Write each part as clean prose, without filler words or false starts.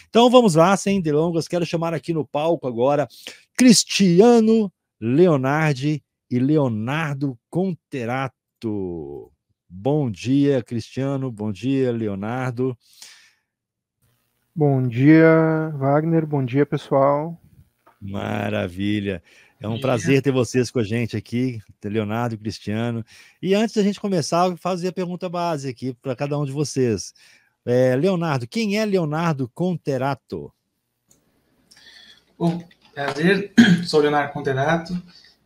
Então vamos lá, sem delongas, quero chamar aqui no palco agora Cristiano Leonardi e Leonardo Conterato. Bom dia, Cristiano, bom dia, Leonardo. Bom dia, Wagner, bom dia, pessoal. Maravilha. É um prazer ter vocês com a gente aqui, Leonardo e Cristiano. E antes da gente começar, eu vou fazer a pergunta base aqui para cada um de vocês. Leonardo, quem é Leonardo Conterato? Bom, prazer, sou Leonardo Conterato,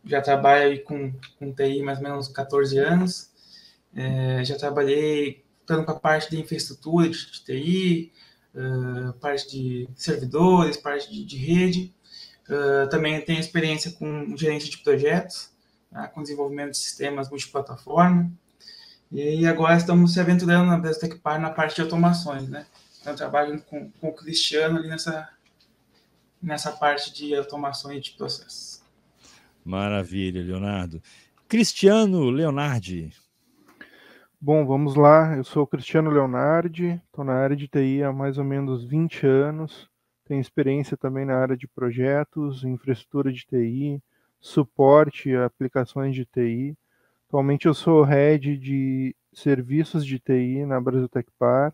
já trabalho aí com TI mais ou menos 14 anos, já trabalhei tanto com a parte de infraestrutura de TI, parte de servidores, parte de rede, também tenho experiência com gerência de projetos, tá, com desenvolvimento de sistemas multiplataforma, e agora estamos se aventurando na Brasil Tecpar na parte de automações, né? Então, trabalho com o Cristiano ali nessa parte de automação e de processos. Maravilha, Leonardo. Cristiano Leonardi. Bom, vamos lá. Eu sou o Cristiano Leonardi, estou na área de TI há mais ou menos 20 anos. Tenho experiência também na área de projetos, infraestrutura de TI, suporte a aplicações de TI. Atualmente eu sou head de serviços de TI na Brasil Tecpar.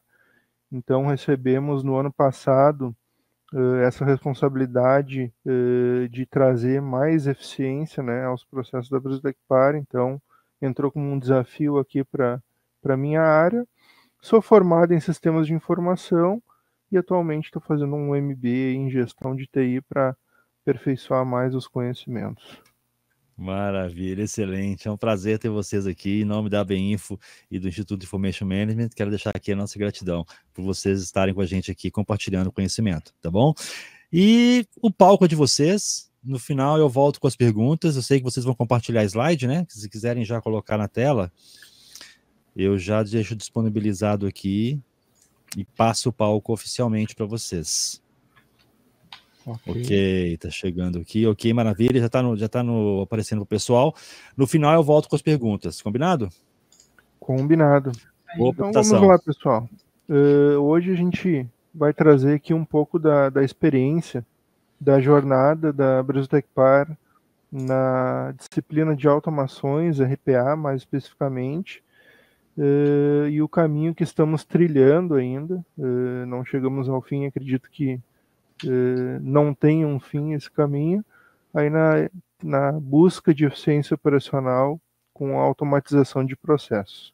Então recebemos no ano passado essa responsabilidade de trazer mais eficiência, né, aos processos da Brasil Tecpar. Então entrou como um desafio aqui para a minha área. Sou formado em sistemas de informação e atualmente estou fazendo um MBA em gestão de TI para aperfeiçoar mais os conhecimentos. Maravilha, excelente. É um prazer ter vocês aqui. Em nome da ABInfo e do Instituto Information Management, quero deixar aqui a nossa gratidão por vocês estarem com a gente aqui compartilhando conhecimento, tá bom? E o palco é de vocês. No final eu volto com as perguntas. Eu sei que vocês vão compartilhar slide, né? Se quiserem já colocar na tela, eu já deixo disponibilizado aqui e passo o palco oficialmente para vocês. Ok, tá chegando aqui. Ok, maravilha. Já tá aparecendo pro pessoal. No final eu volto com as perguntas. Combinado? Combinado. Boa Então apresentação. vamos lá, pessoal. Hoje a gente vai trazer aqui um pouco da experiência, da jornada da Brasil Tecpar na disciplina de automações, RPA mais especificamente, e o caminho que estamos trilhando ainda. Não chegamos ao fim, acredito que não tem um fim esse caminho, aí na busca de eficiência operacional com a automatização de processos.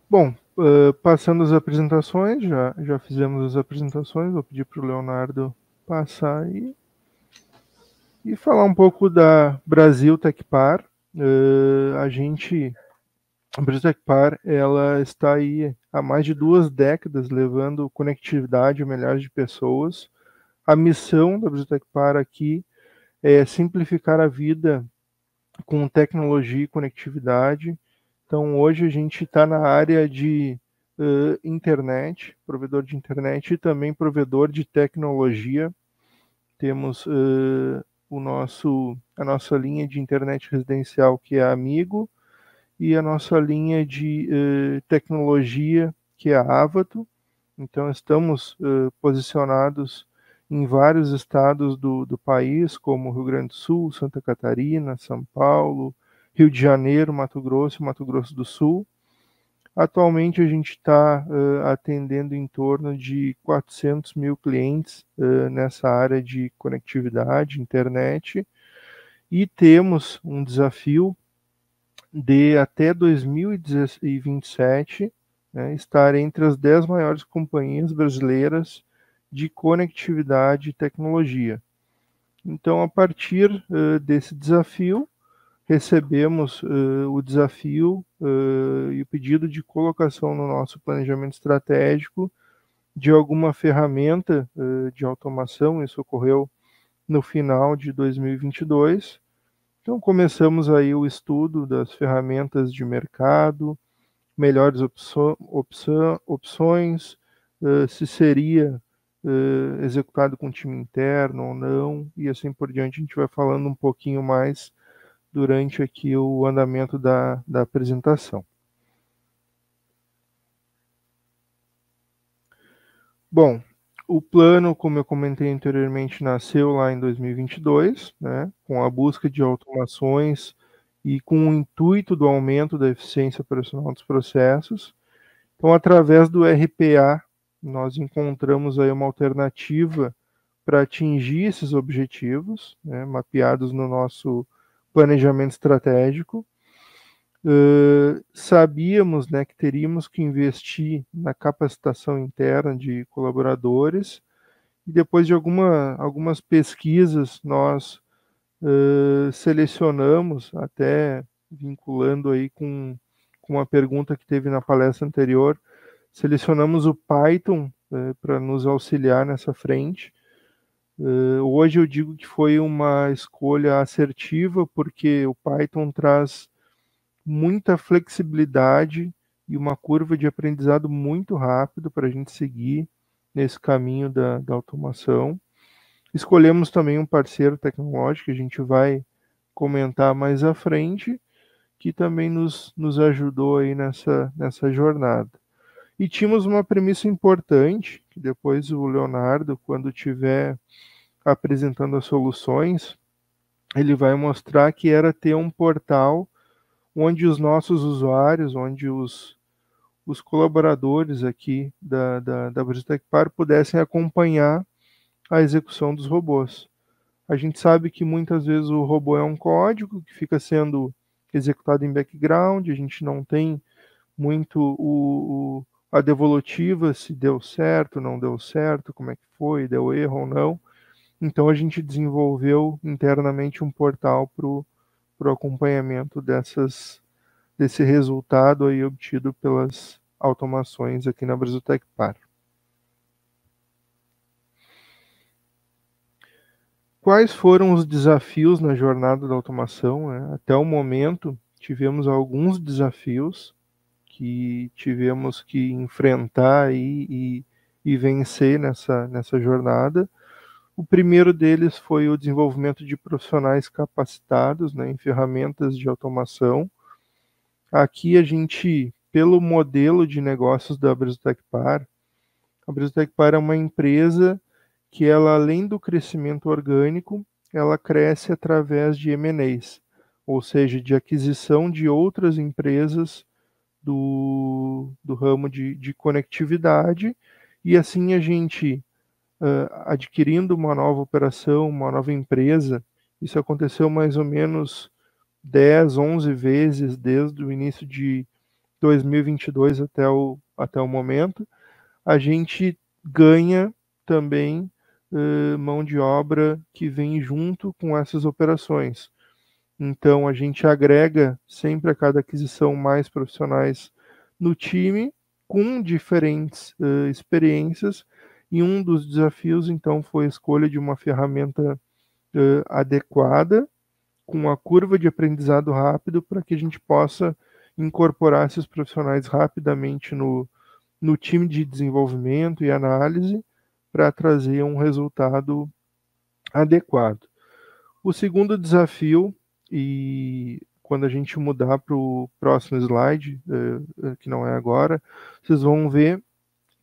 Bom, passando as apresentações, já fizemos as apresentações, vou pedir para o Leonardo passar aí e falar um pouco da Brasil Tecpar. A Brasil Tecpar, ela está aí há mais de 2 décadas levando conectividade a milhares de pessoas. A missão da Brasil Tecpar aqui é simplificar a vida com tecnologia e conectividade. Então, hoje a gente está na área de internet, provedor de internet e também provedor de tecnologia. Temos a nossa linha de internet residencial, que é a Amigo, e a nossa linha de tecnologia, que é a Avato. Então, estamos posicionados em vários estados do país, como Rio Grande do Sul, Santa Catarina, São Paulo, Rio de Janeiro, Mato Grosso e Mato Grosso do Sul. Atualmente, a gente está atendendo em torno de 400 mil clientes nessa área de conectividade, internet, e temos um desafio de até 2027 estar entre as 10 maiores companhias brasileiras de conectividade e tecnologia. Então, a partir desse desafio, recebemos o desafio e o pedido de colocação no nosso planejamento estratégico de alguma ferramenta de automação. Isso ocorreu no final de 2022. Então, começamos aí o estudo das ferramentas de mercado, melhores opções, se seria executado com time interno ou não, e assim por diante. A gente vai falando um pouquinho mais durante aqui o andamento da apresentação. Bom, o plano, como eu comentei anteriormente, nasceu lá em 2022, né, com a busca de automações e com o intuito do aumento da eficiência operacional dos processos. Então, através do RPA, nós encontramos aí uma alternativa para atingir esses objetivos, né, mapeados no nosso planejamento estratégico. Sabíamos, né, que teríamos que investir na capacitação interna de colaboradores, e depois de algumas pesquisas, nós selecionamos, até vinculando aí com uma pergunta que teve na palestra anterior, selecionamos o Python para nos auxiliar nessa frente. Hoje eu digo que foi uma escolha assertiva, porque o Python traz muita flexibilidade e uma curva de aprendizado muito rápido para a gente seguir nesse caminho da automação. Escolhemos também um parceiro tecnológico, que a gente vai comentar mais à frente, que também nos ajudou aí nessa jornada. E tínhamos uma premissa importante, que depois o Leonardo, quando estiver apresentando as soluções, ele vai mostrar, que era ter um portal onde os nossos usuários, onde os colaboradores aqui da Brasiltecpar pudessem acompanhar a execução dos robôs. A gente sabe que muitas vezes o robô é um código que fica sendo executado em background, a gente não tem muito a devolutiva, se deu certo, não deu certo, como é que foi, deu erro ou não. Então a gente desenvolveu internamente um portal para o acompanhamento desse resultado aí obtido pelas automações aqui na Brasiltecpar. Quais foram os desafios na jornada da automação, né? Até o momento, tivemos alguns desafios que tivemos que enfrentar e vencer nessa jornada. O primeiro deles foi o desenvolvimento de profissionais capacitados, né, em ferramentas de automação. Aqui a gente, pelo modelo de negócios da Brasiltecpar, a Brasiltecpar é uma empresa que ela, além do crescimento orgânico, ela cresce através de M&As, ou seja, de aquisição de outras empresas do ramo de conectividade, e assim a gente, adquirindo uma nova operação, uma nova empresa, isso aconteceu mais ou menos 10, 11 vezes desde o início de 2022 até o momento, a gente ganha também mão de obra que vem junto com essas operações. Então, a gente agrega sempre a cada aquisição mais profissionais no time, com diferentes experiências, e um dos desafios, então, foi a escolha de uma ferramenta adequada, com uma curva de aprendizado rápido, para que a gente possa incorporar esses profissionais rapidamente no time de desenvolvimento e análise, para trazer um resultado adequado. O segundo desafio, e quando a gente mudar para o próximo slide, que não é agora, vocês vão ver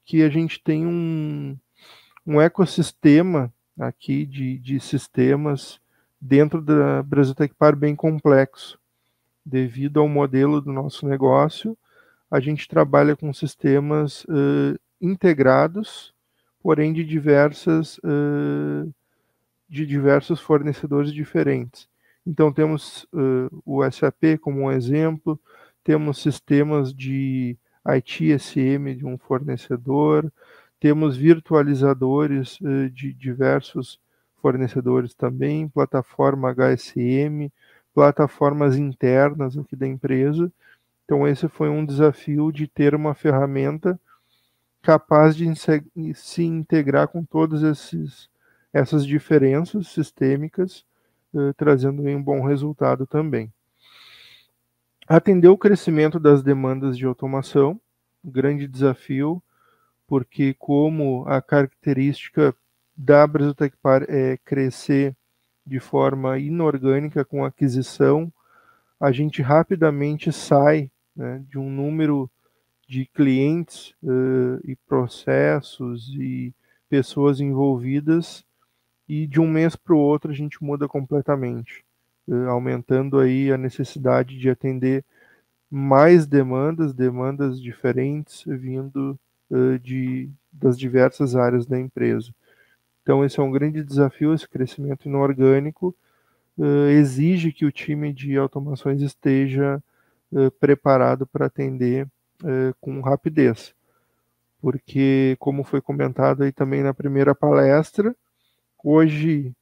que a gente tem um ecossistema aqui de sistemas dentro da Brasiltecpar bem complexo. Devido ao modelo do nosso negócio, a gente trabalha com sistemas integrados, porém de diversos fornecedores diferentes. Então, temos o SAP como um exemplo, temos sistemas de ITSM de um fornecedor, temos virtualizadores de diversos fornecedores também, plataforma HSM, plataformas internas aqui da empresa. Então, esse foi um desafio, de ter uma ferramenta capaz de se integrar com todas essas diferenças sistêmicas, trazendo um bom resultado também. Atender o crescimento das demandas de automação, grande desafio, porque como a característica da Brasiltecpar é crescer de forma inorgânica com aquisição, a gente rapidamente sai, né, de um número de clientes e processos e pessoas envolvidas, e de um mês para o outro a gente muda completamente, aumentando aí a necessidade de atender mais demandas diferentes vindo das diversas áreas da empresa. Então esse é um grande desafio, esse crescimento inorgânico exige que o time de automações esteja preparado para atender com rapidez, porque, como foi comentado aí também na primeira palestra, hoje,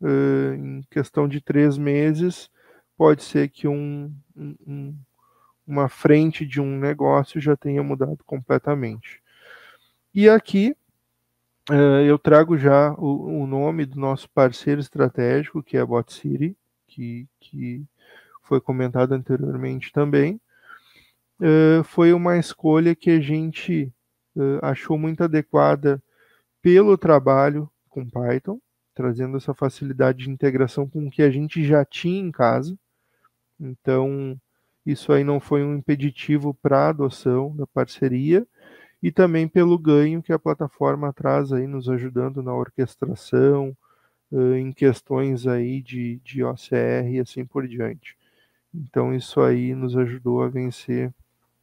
em questão de 3 meses, pode ser que uma frente de um negócio já tenha mudado completamente. E aqui eu trago já o nome do nosso parceiro estratégico, que é a BotCity, que foi comentado anteriormente também. Foi uma escolha que a gente achou muito adequada pelo trabalho com Python, trazendo essa facilidade de integração com o que a gente já tinha em casa. Então, isso aí não foi um impeditivo para a adoção da parceria, e também pelo ganho que a plataforma traz aí, nos ajudando na orquestração, em questões aí de OCR e assim por diante. Então, isso aí nos ajudou a vencer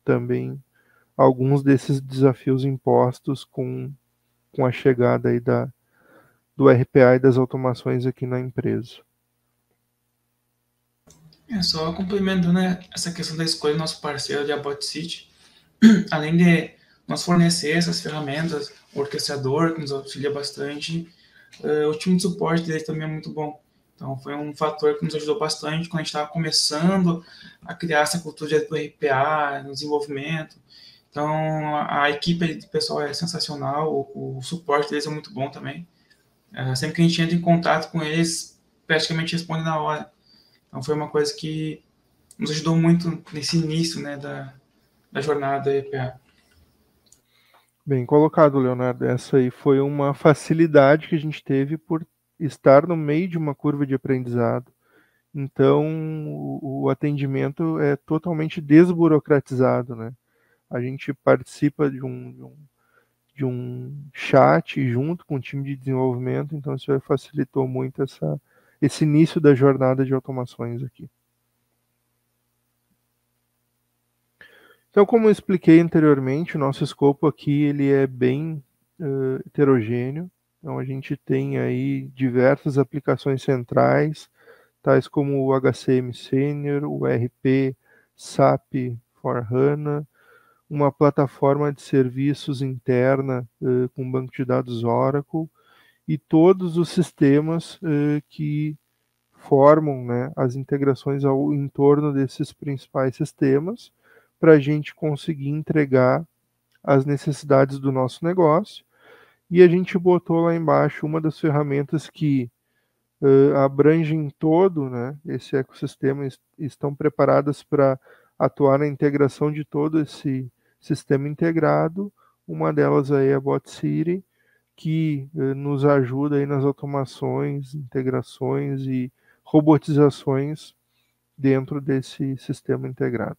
também alguns desses desafios impostos com a chegada aí do RPA e das automações aqui na empresa. Só complementando, né, essa questão da escolha do nosso parceiro de BotCity, além de nós fornecer essas ferramentas, o orquestrador, que nos auxilia bastante, o time de suporte dele também é muito bom. Então, foi um fator que nos ajudou bastante quando a gente estava começando a criar essa cultura do RPA, no desenvolvimento. Então, a equipe do pessoal é sensacional, o suporte deles é muito bom também. Sempre que a gente entra em contato com eles, praticamente responde na hora. Então, foi uma coisa que nos ajudou muito nesse início, né, da jornada da RPA. Bem colocado, Leonardo. Essa aí foi uma facilidade que a gente teve por estar no meio de uma curva de aprendizado. Então, o atendimento é totalmente desburocratizado, né? A gente participa de um chat junto com o time de desenvolvimento, então isso facilitou muito esse início da jornada de automações aqui. Então, como eu expliquei anteriormente, o nosso escopo aqui ele é bem heterogêneo. Então, a gente tem aí diversas aplicações centrais, tais como o HCM Senior, o RP SAP for HANA, uma plataforma de serviços interna com banco de dados Oracle, e todos os sistemas que formam, né, as integrações em torno desses principais sistemas, para a gente conseguir entregar as necessidades do nosso negócio. E a gente botou lá embaixo uma das ferramentas que abrangem todo, né, esse ecossistema, estão preparadas para atuar na integração de todo esse sistema integrado. Uma delas aí é a BotCity, que nos ajuda aí nas automações, integrações e robotizações dentro desse sistema integrado.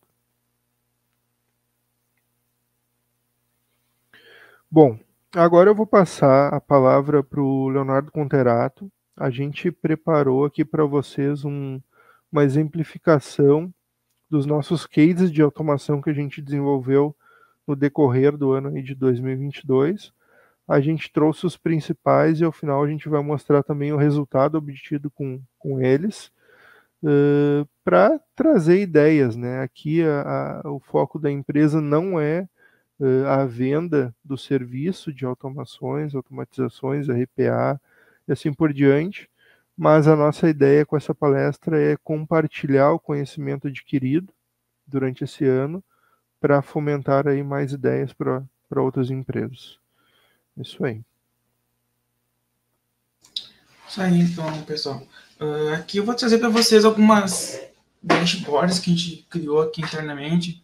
Bom, agora eu vou passar a palavra para o Leonardo Conterato. A gente preparou aqui para vocês uma exemplificação dos nossos cases de automação que a gente desenvolveu no decorrer do ano aí de 2022. A gente trouxe os principais e ao final a gente vai mostrar também o resultado obtido com eles, para trazer ideias, né? Aqui o foco da empresa não é a venda do serviço de automações, automatizações, RPA e assim por diante, mas a nossa ideia com essa palestra é compartilhar o conhecimento adquirido durante esse ano para fomentar aí mais ideias para outras empresas. Isso aí. Isso aí, então, pessoal. Aqui eu vou trazer para vocês algumas dashboards que a gente criou aqui internamente,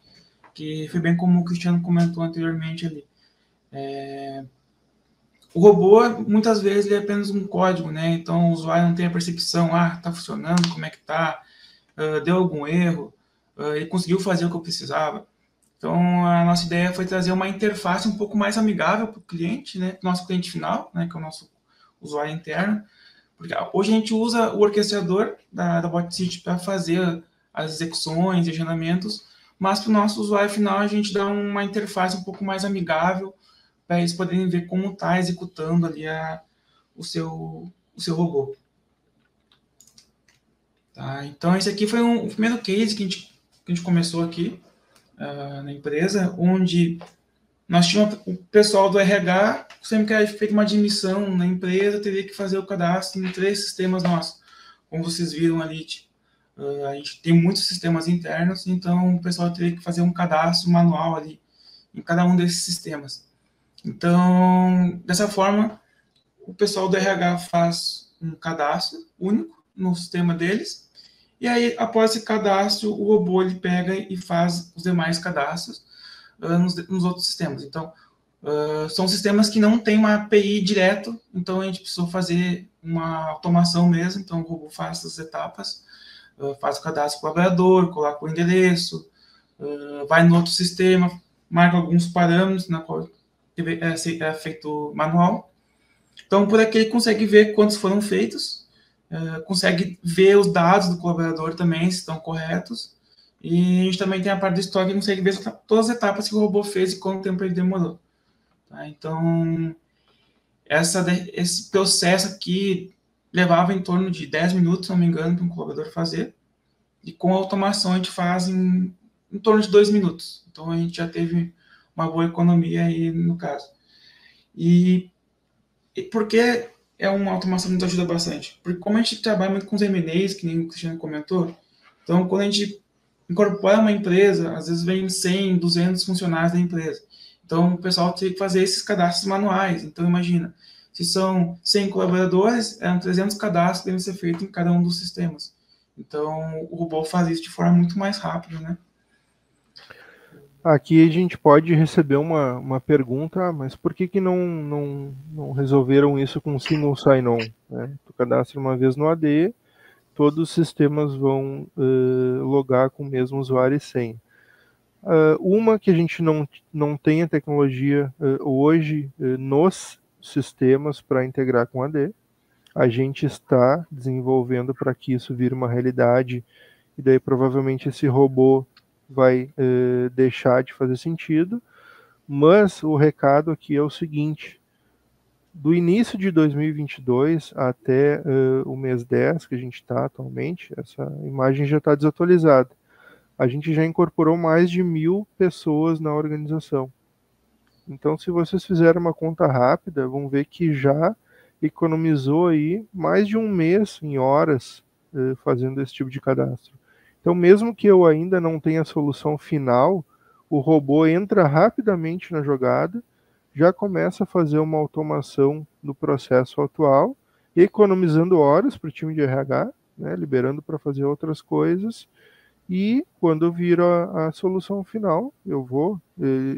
que foi bem como o Cristiano comentou anteriormente ali. O robô, muitas vezes, ele é apenas um código, né? Então, o usuário não tem a percepção, tá funcionando, como é que tá, deu algum erro, ele conseguiu fazer o que eu precisava. Então, a nossa ideia foi trazer uma interface um pouco mais amigável para o cliente, né, para o nosso cliente final, né, que é o nosso usuário interno, porque hoje a gente usa o orquestrador da BotCity para fazer as execuções e agendamentos, mas para o nosso usuário final a gente dá uma interface um pouco mais amigável para eles poderem ver como está executando ali o seu robô. Tá? Então, esse aqui foi o primeiro case que a gente começou aqui na empresa, onde nós tínhamos o pessoal do RH, sempre que era feita uma admissão na empresa, teria que fazer o cadastro em 3 sistemas nossos. Como vocês viram ali, a gente tem muitos sistemas internos, então o pessoal teria que fazer um cadastro manual ali em cada um desses sistemas. Então, dessa forma, o pessoal do RH faz um cadastro único no sistema deles, e aí, após esse cadastro, o robô ele pega e faz os demais cadastros nos outros sistemas. Então, são sistemas que não tem uma API direto, então a gente precisou fazer uma automação mesmo, então o robô faz essas etapas, faz o cadastro do colaborador, coloca o endereço, vai no outro sistema, marca alguns parâmetros na qual é feito manual. Então, por aqui ele consegue ver quantos foram feitos, consegue ver os dados do colaborador também, se estão corretos, e a gente também tem a parte do estoque, que consegue ver todas as etapas que o robô fez e quanto tempo ele demorou. Tá? Então, esse processo aqui levava em torno de 10 minutos, se não me engano, para um colaborador fazer, e com a automação a gente faz em torno de 2 minutos. Então, a gente já teve uma boa economia aí no caso. E por que é uma automação que nos ajuda bastante? Porque como a gente trabalha muito com os M&As, que nem o Cristiano comentou, então quando a gente incorpora uma empresa, às vezes vem 100, 200 funcionários da empresa. Então o pessoal tem que fazer esses cadastros manuais. Então imagina, se são 100 colaboradores, eram 300 cadastros que devem ser feitos em cada um dos sistemas. Então o robô faz isso de forma muito mais rápida, né? Aqui a gente pode receber uma pergunta, mas por que não resolveram isso com single sign-on? Né? Tu cadastra uma vez no AD, todos os sistemas vão logar com o mesmo usuário e senha. Uma que a gente não tem a tecnologia hoje nos sistemas para integrar com AD, a gente está desenvolvendo para que isso vire uma realidade, e daí provavelmente esse robô vai deixar de fazer sentido, mas o recado aqui é o seguinte: do início de 2022 até o mês 10, que a gente está atualmente, essa imagem já está desatualizada, a gente já incorporou mais de 1.000 pessoas na organização. Então, se vocês fizerem uma conta rápida, vão ver que já economizou aí mais de um mês em horas fazendo esse tipo de cadastro. Então, mesmo que eu ainda não tenha a solução final, o robô entra rapidamente na jogada, já começa a fazer uma automação no processo atual, economizando horas para o time de RH, né, liberando para fazer outras coisas, e quando vir a solução final, eu vou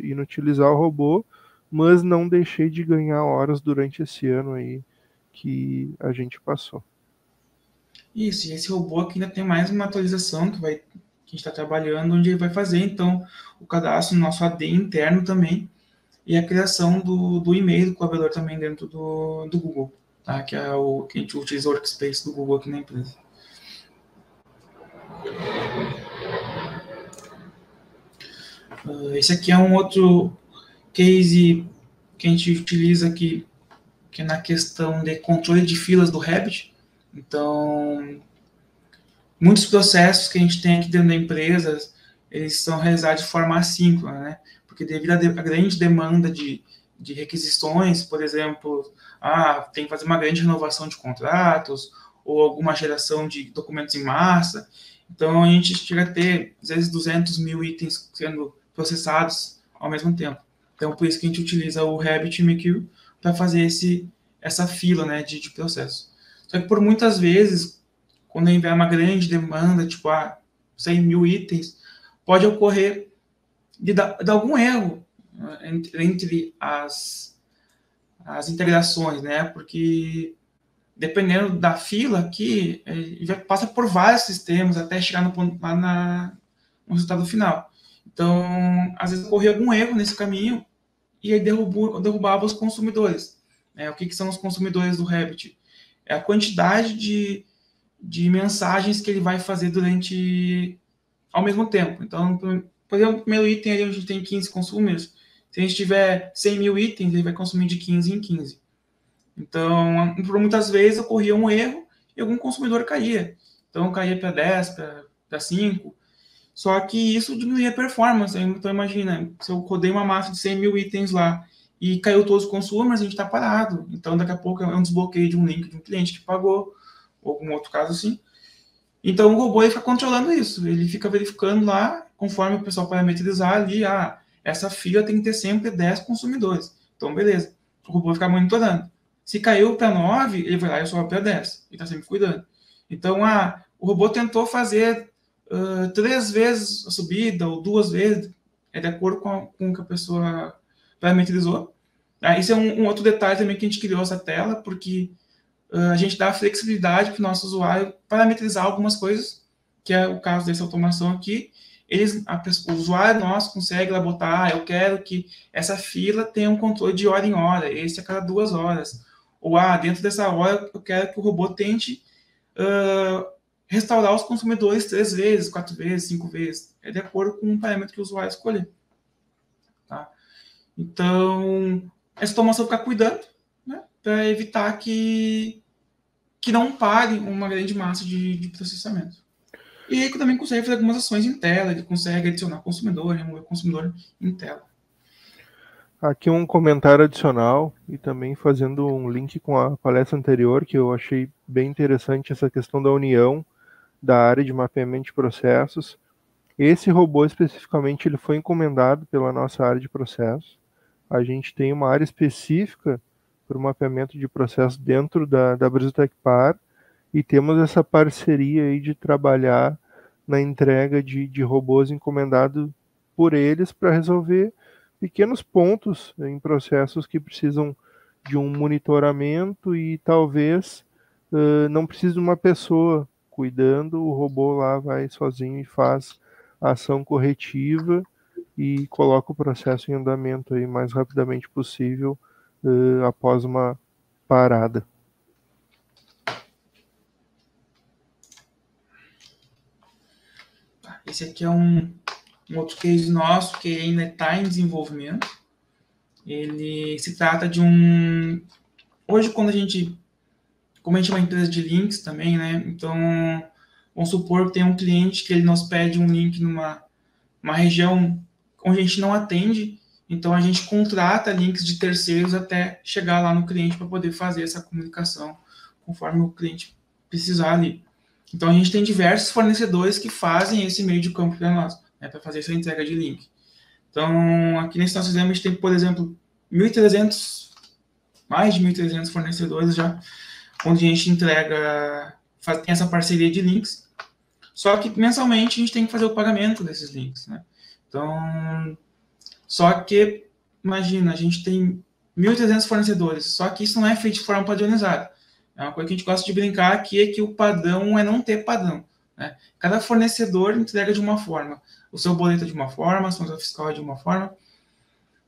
inutilizar o robô, mas não deixei de ganhar horas durante esse ano aí que a gente passou. Isso, e esse robô aqui ainda tem mais uma atualização que a gente está trabalhando, onde ele vai fazer, então, o cadastro no nosso AD interno também, e a criação do e-mail do colaborador também dentro do Google, tá? Que é o que a gente utiliza o Workspace do Google aqui na empresa. Esse aqui é um outro case que a gente utiliza aqui, que é na questão de controle de filas do Rabbit. Então, muitos processos que a gente tem aqui dentro da empresa, eles são realizados de forma assíncrona, né? Porque devido à grande demanda de requisições, por exemplo, tem que fazer uma grande renovação de contratos, ou alguma geração de documentos em massa. Então, a gente chega a ter, às vezes, 200.000 itens sendo processados ao mesmo tempo. Então, por isso que a gente utiliza o RabbitMQ para fazer essa fila, né, de processo. Só que por muitas vezes, quando houver uma grande demanda, tipo 100.000 itens, pode ocorrer de algum erro entre as integrações, né? Porque dependendo da fila aqui, já passa por vários sistemas até chegar no resultado final. Então, às vezes ocorria algum erro nesse caminho e aí derrubava os consumidores. O que são os consumidores do Rabbit? É a quantidade de mensagens que ele vai fazer ao mesmo tempo. Então, por exemplo, no primeiro item ali a gente tem 15 consumers. Se a gente tiver 100 mil itens, ele vai consumir de 15 em 15. Então, por muitas vezes ocorria um erro e algum consumidor caía. Então, caía para 10, para 5. Só que isso diminuía a performance. Então, imagina, se eu rodei uma massa de 100 mil itens lá e caiu todos os consumers, a gente está parado. Então, daqui a pouco é um desbloqueio de um link de um cliente que pagou, ou algum outro caso assim. Então, o robô ele fica controlando isso. Ele fica verificando lá, conforme o pessoal parametrizar ali, essa fila tem que ter sempre 10 consumidores. Então, beleza. O robô fica monitorando. Se caiu para 9, ele vai lá e sobe para 10. Ele está sempre cuidando. Então, o robô tentou fazer 3 vezes a subida, ou 2 vezes, de acordo com o que a pessoa parametrizou. Isso é um outro detalhe também que a gente criou essa tela, porque a gente dá flexibilidade para o nosso usuário parametrizar algumas coisas, que é o caso dessa automação aqui. O usuário nosso consegue lá botar, eu quero que essa fila tenha um controle de hora em hora, esse a cada 2 horas. Ou, dentro dessa hora, eu quero que o robô tente restaurar os consumidores 3 vezes, 4 vezes, 5 vezes. É de acordo com o parâmetro que o usuário escolher. Tá? Então, essa automação fica cuidando, né, para evitar que não pare uma grande massa de processamento. E ele também consegue fazer algumas ações em tela, ele consegue adicionar consumidor, remover consumidor em tela. Aqui um comentário adicional e também fazendo um link com a palestra anterior, que eu achei bem interessante essa questão da união da área de mapeamento de processos. Esse robô especificamente ele foi encomendado pela nossa área de processos. A gente tem uma área específica para o mapeamento de processos dentro da Brasiltec Par e temos essa parceria aí de trabalhar na entrega de robôs encomendados por eles para resolver pequenos pontos em processos que precisam de um monitoramento e talvez não precise de uma pessoa cuidando, o robô lá vai sozinho e faz a ação corretiva e coloca o processo em andamento aí mais rapidamente possível após uma parada. Esse aqui é um outro case nosso que ainda está em desenvolvimento. Ele se trata de um... Hoje, como a gente é uma empresa de links também, né? Então, vamos supor que tem um cliente que ele nos pede um link numa região onde a gente não atende, então a gente contrata links de terceiros até chegar lá no cliente para poder fazer essa comunicação conforme o cliente precisar ali. Então, a gente tem diversos fornecedores que fazem esse meio de campo para nós, né, para fazer essa entrega de link. Então, aqui nesse nosso exemplo, a gente tem, por exemplo, mais de 1.300 fornecedores já, onde a gente tem essa parceria de links. Só que mensalmente a gente tem que fazer o pagamento desses links, né? Então, só que, imagina, a gente tem 1.300 fornecedores, só que isso não é feito de forma padronizada. É uma coisa que a gente gosta de brincar aqui, é que o padrão é não ter padrão, né? Cada fornecedor entrega de uma forma. O seu boleto é de uma forma, a sua nota fiscal é de uma forma.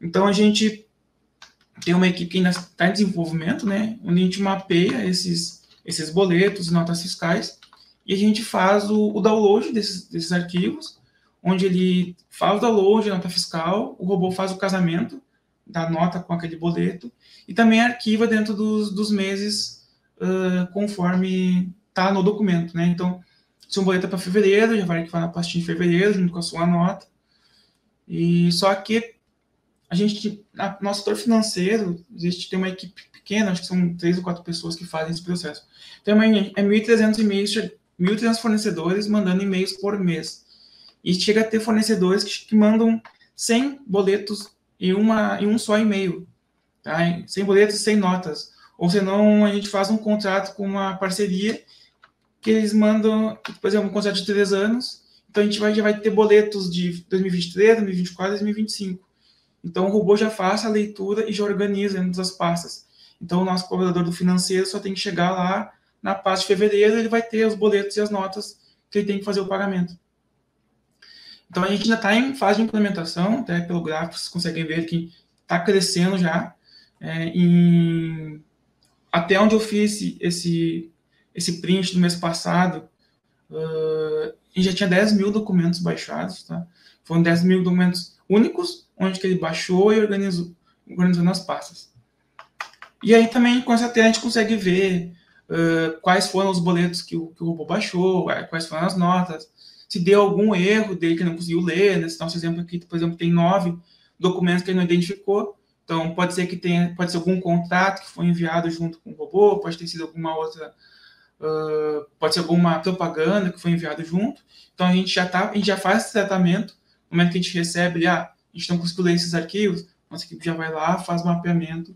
Então, a gente tem uma equipe que ainda está em desenvolvimento, né? Onde a gente mapeia esses boletos e notas fiscais e a gente faz o download desses arquivos, onde ele faz o download da nota fiscal, o robô faz o casamento da nota com aquele boleto e também arquiva dentro dos meses conforme está no documento, né? Então, se um boleto é para fevereiro, já vai arquivar na pastinha de fevereiro, junto com a sua nota. E só que no setor financeiro, tem uma equipe pequena, acho que são 3 ou 4 pessoas que fazem esse processo. Então, é 1.300 e-mails, 1.300 fornecedores mandando e-mails por mês. E chega a ter fornecedores que mandam 100 boletos em um só e-mail. Tá? 100 boletos, 100 notas. Ou senão, a gente faz um contrato com uma parceria que eles mandam, por exemplo, um contrato de 3 anos. Então, a gente já vai ter boletos de 2023, 2024 e 2025. Então, o robô já faz a leitura e já organiza dentro das pastas. Então, o nosso colaborador do financeiro só tem que chegar lá na pasta de fevereiro, ele vai ter os boletos e as notas que ele tem que fazer o pagamento. Então, a gente ainda está em fase de implementação, até pelo gráfico vocês conseguem ver que está crescendo já. Até onde eu fiz esse print do mês passado, a gente já tinha 10 mil documentos baixados, tá? Foram 10 mil documentos únicos, onde que ele baixou e organizou nas pastas. E aí também, com essa tela, a gente consegue ver quais foram os boletos que o robô baixou, quais foram as notas, se deu algum erro dele que ele não conseguiu ler, né? Nosso exemplo aqui, por exemplo, tem 9 documentos que ele não identificou. Então, pode ser algum contrato que foi enviado junto com o robô, pode ter sido alguma outra, pode ser alguma propaganda que foi enviado junto. Então, a gente já faz esse tratamento. No momento que a gente recebe, a gente não conseguiu ler esses arquivos, nossa equipe já vai lá, faz o mapeamento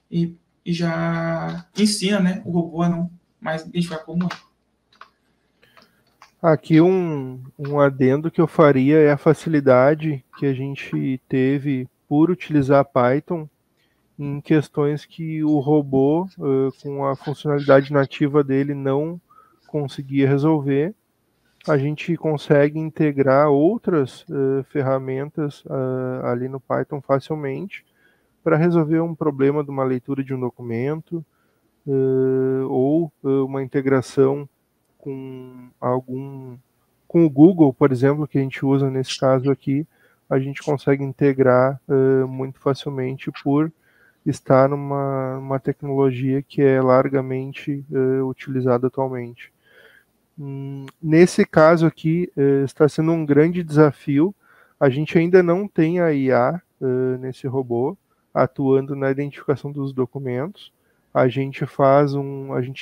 e já ensina, né, o robô a não mais identificar como erro. Aqui um adendo que eu faria é a facilidade que a gente teve por utilizar Python em questões que o robô, com a funcionalidade nativa dele, não conseguia resolver. A gente consegue integrar outras ferramentas ali no Python facilmente para resolver um problema de uma leitura de um documento ou uma integração com o Google, por exemplo, que a gente usa nesse caso aqui, a gente consegue integrar muito facilmente por estar numa tecnologia que é largamente utilizada atualmente. Nesse caso aqui, está sendo um grande desafio. A gente ainda não tem a IA nesse robô atuando na identificação dos documentos. A gente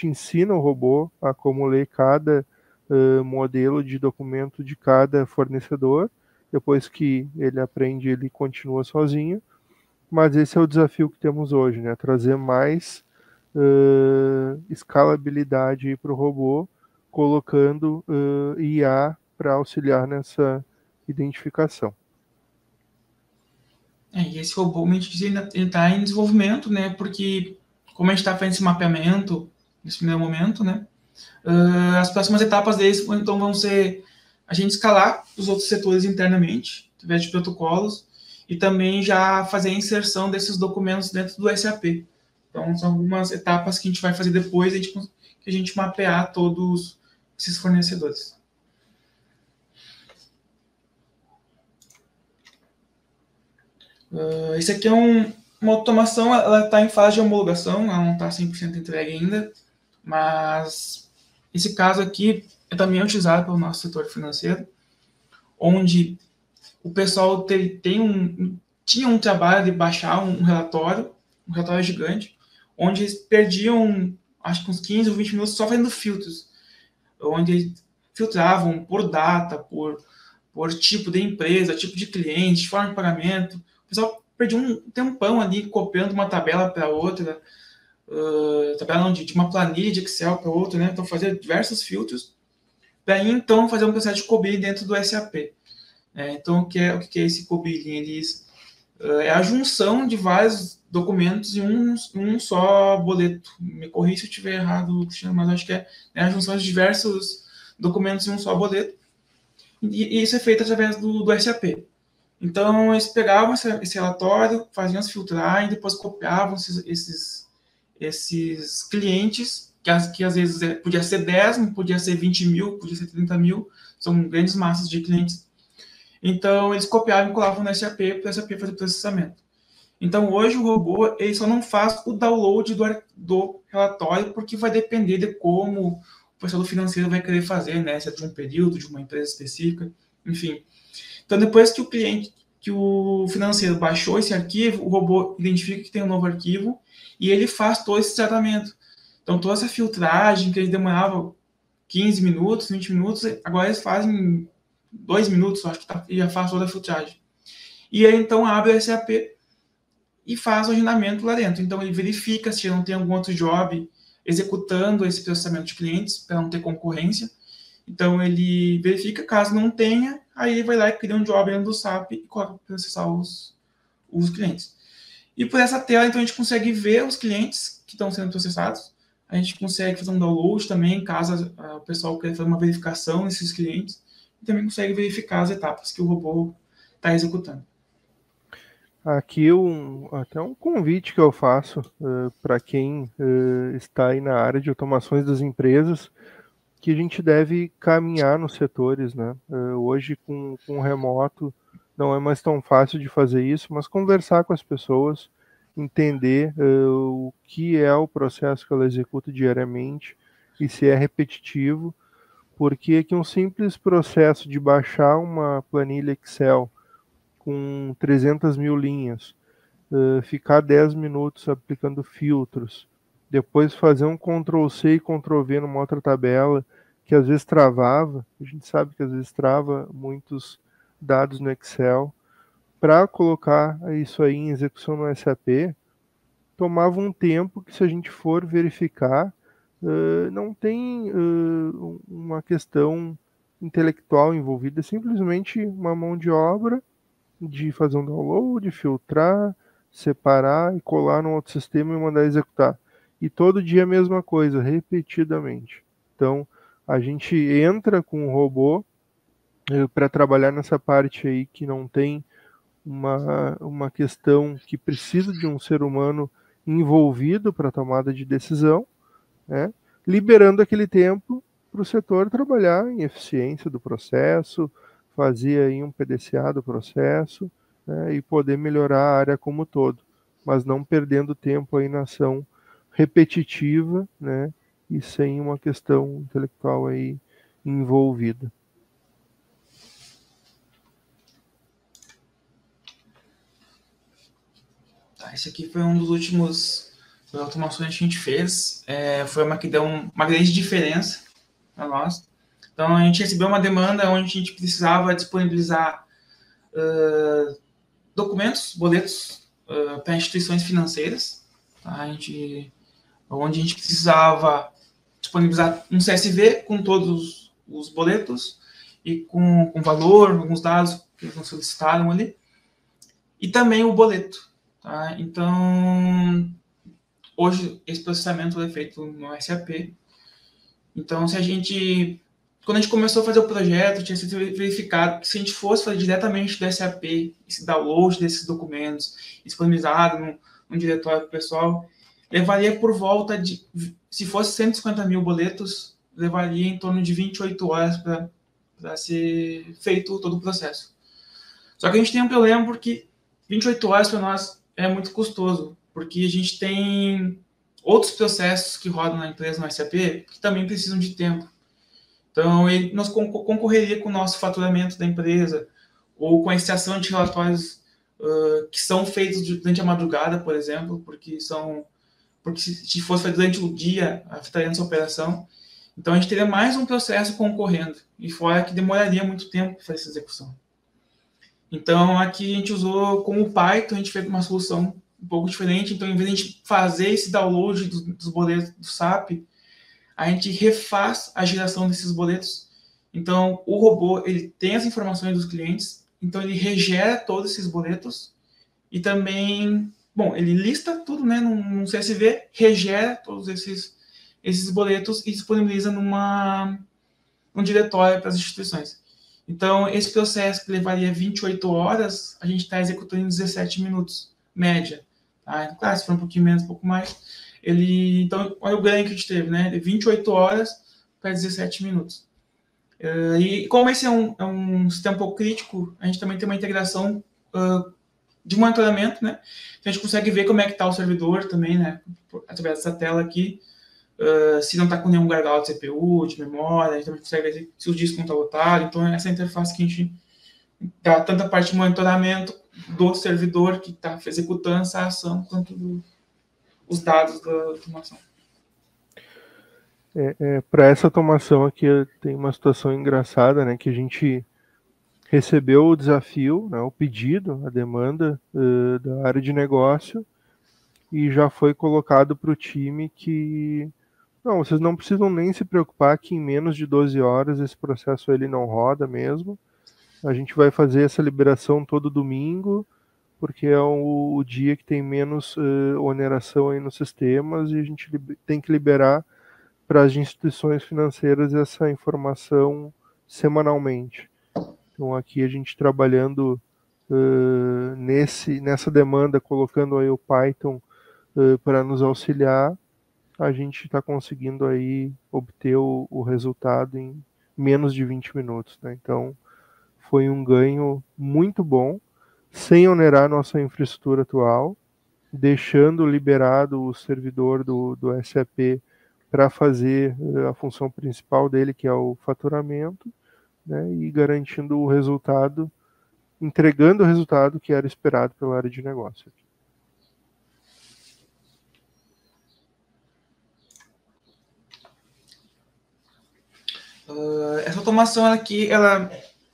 ensina o robô a como ler cada modelo de documento de cada fornecedor. Depois que ele aprende, ele continua sozinho. Mas esse é o desafio que temos hoje, né? Trazer mais escalabilidade para o robô, colocando IA para auxiliar nessa identificação. E esse robô, a gente diz, ainda está em desenvolvimento, né? Porque como a gente está fazendo esse mapeamento nesse primeiro momento, né? As próximas etapas deles, então, vão ser a gente escalar os outros setores internamente, através de protocolos, e também já fazer a inserção desses documentos dentro do SAP. Então, são algumas etapas que a gente vai fazer depois que a gente mapear todos esses fornecedores. Esse aqui é uma automação, ela está em fase de homologação, ela não está 100% entregue ainda, mas esse caso aqui também é utilizado pelo nosso setor financeiro, onde o pessoal tinha um trabalho de baixar um relatório gigante, onde eles perdiam, acho que uns 15 ou 20 minutos só fazendo filtros, onde eles filtravam por data, por tipo de empresa, tipo de cliente, forma de pagamento. O pessoal perdia um tempão ali copiando uma tabela para outra, tabela de uma planilha de Excel para outra, né? Então fazia diversos filtros, para então fazer um processo de COBILLA dentro do SAP. Então, o que é esse COBILLA? É a junção de vários documentos em um só boleto. Me corrija se eu estiver errado, Cristiano, mas acho que é a junção de diversos documentos em um só boleto. E isso é feito através do SAP. Então, eles pegavam esse relatório, faziam se filtrar e depois copiavam esses clientes, que às vezes podia ser 10, podia ser 20 mil, podia ser 30 mil, são grandes massas de clientes. Então, eles copiavam e colavam no SAP para o SAP fazer o processamento. Então, hoje o robô ele só não faz o download do relatório, porque vai depender de como o pessoal do financeiro vai querer fazer, né? Se é de um período, de uma empresa específica, enfim. Então, depois que o financeiro baixou esse arquivo, o robô identifica que tem um novo arquivo e ele faz todo esse tratamento. Então, toda essa filtragem que eles demoravam 15 minutos, 20 minutos, agora eles fazem 2 minutos, acho que já faz toda a filtragem. E aí, então, abre o SAP e faz o agendamento lá dentro. Então, ele verifica se não tem algum outro job executando esse processamento de clientes, para não ter concorrência. Então, ele verifica, caso não tenha, aí ele vai lá e cria um job dentro do SAP e coloca para processar os clientes. E por essa tela, então, a gente consegue ver os clientes que estão sendo processados. A gente consegue fazer um download também, caso o pessoal queira fazer uma verificação nesses clientes. e também consegue verificar as etapas que o robô está executando. Aqui até um convite que eu faço para quem está aí na área de automações das empresas, que a gente deve caminhar nos setores, né? Hoje, com o remoto, não é mais tão fácil de fazer isso, mas conversar com as pessoas, entender o que é o processo que ela executa diariamente e se é repetitivo, porque aqui um simples processo de baixar uma planilha Excel com 300 mil linhas, ficar 10 minutos aplicando filtros, depois fazer um Ctrl+C e Ctrl+V numa outra tabela, que às vezes travava, a gente sabe que às vezes trava muitos dados no Excel, para colocar isso aí em execução no SAP, tomava um tempo que, se a gente for verificar, não tem uma questão intelectual envolvida, é simplesmente uma mão de obra de fazer um download, filtrar, separar e colar no outro sistema e mandar executar. E todo dia a mesma coisa, repetidamente. Então, a gente entra com o robô para trabalhar nessa parte aí que não tem uma questão que precisa de um ser humano envolvido para a tomada de decisão, né? Liberando aquele tempo para o setor trabalhar em eficiência do processo, fazer aí um PDCA do processo, né, e poder melhorar a área como um todo, mas não perdendo tempo aí na ação repetitiva, né, e sem uma questão intelectual aí envolvida. Tá, esse aqui foi um dos últimos automações que a gente fez. Foi uma que deu uma grande diferença para nós. Então, a gente recebeu uma demanda onde a gente precisava disponibilizar documentos, boletos para instituições financeiras, tá? Onde a gente precisava disponibilizar um CSV com todos os boletos e com valor, alguns dados que eles nos solicitaram ali, e também o boleto. Tá? Então, hoje esse processamento é feito no SAP. Então, quando a gente começou a fazer o projeto, tinha sido verificado que, se a gente fosse fazer diretamente do SAP esse download desses documentos, disponibilizado num diretório pessoal, levaria por volta de, se fosse 150 mil boletos, levaria em torno de 28 horas para ser feito todo o processo. Só que a gente tem um problema, porque 28 horas para nós é muito custoso, porque a gente tem outros processos que rodam na empresa no SAP que também precisam de tempo. Então, ele nós concorreria com o nosso faturamento da empresa, ou com a extração de relatórios que são feitos durante a madrugada, por exemplo, porque se fosse feito durante o dia, afetaria nossa operação. Então, a gente teria mais um processo concorrendo, e fora que demoraria muito tempo para fazer essa execução. Então, aqui a gente usou, com o Python, a gente fez uma solução um pouco diferente. Então, em vez de a gente fazer esse download dos boletos do SAP, a gente refaz a geração desses boletos. Então, o robô, ele tem as informações dos clientes, então ele regera todos esses boletos e também, ele lista tudo, né, num CSV, regera todos esses boletos e disponibiliza num diretório para as instituições. Então, esse processo que levaria 28 horas, a gente está executando em 17 minutos, média. Tá? Claro, se for um pouquinho menos, um pouco mais. Então, olha o ganho que a gente teve, né? De 28 horas para 17 minutos. E como esse é um sistema um pouco crítico, a gente também tem uma integração de monitoramento, né? Então, a gente consegue ver como é que está o servidor também, né? Através dessa tela aqui. Se não está com nenhum gargalo de CPU, de memória, a gente também consegue ver se o disco não está lotado. Então, essa interface que a gente dá tanto a parte de monitoramento do servidor que está executando essa ação, quanto os dados da automação. Para essa automação aqui tem uma situação engraçada, né, que a gente recebeu o desafio, né, o pedido, a demanda da área de negócio, e já foi colocado para o time que vocês não precisam nem se preocupar que em menos de 12 horas esse processo ele não roda mesmo. A gente vai fazer essa liberação todo domingo, porque é o dia que tem menos oneração aí nos sistemas, e a gente tem que liberar para as instituições financeiras essa informação semanalmente. Então aqui a gente trabalhando nessa demanda, colocando aí o Python para nos auxiliar, a gente está conseguindo aí obter o resultado em menos de 20 minutos, né? Então foi um ganho muito bom, sem onerar nossa infraestrutura atual, deixando liberado o servidor do SAP para fazer a função principal dele, que é o faturamento, né, e garantindo o resultado, entregando o resultado que era esperado pela área de negócio. Essa automação aqui, ela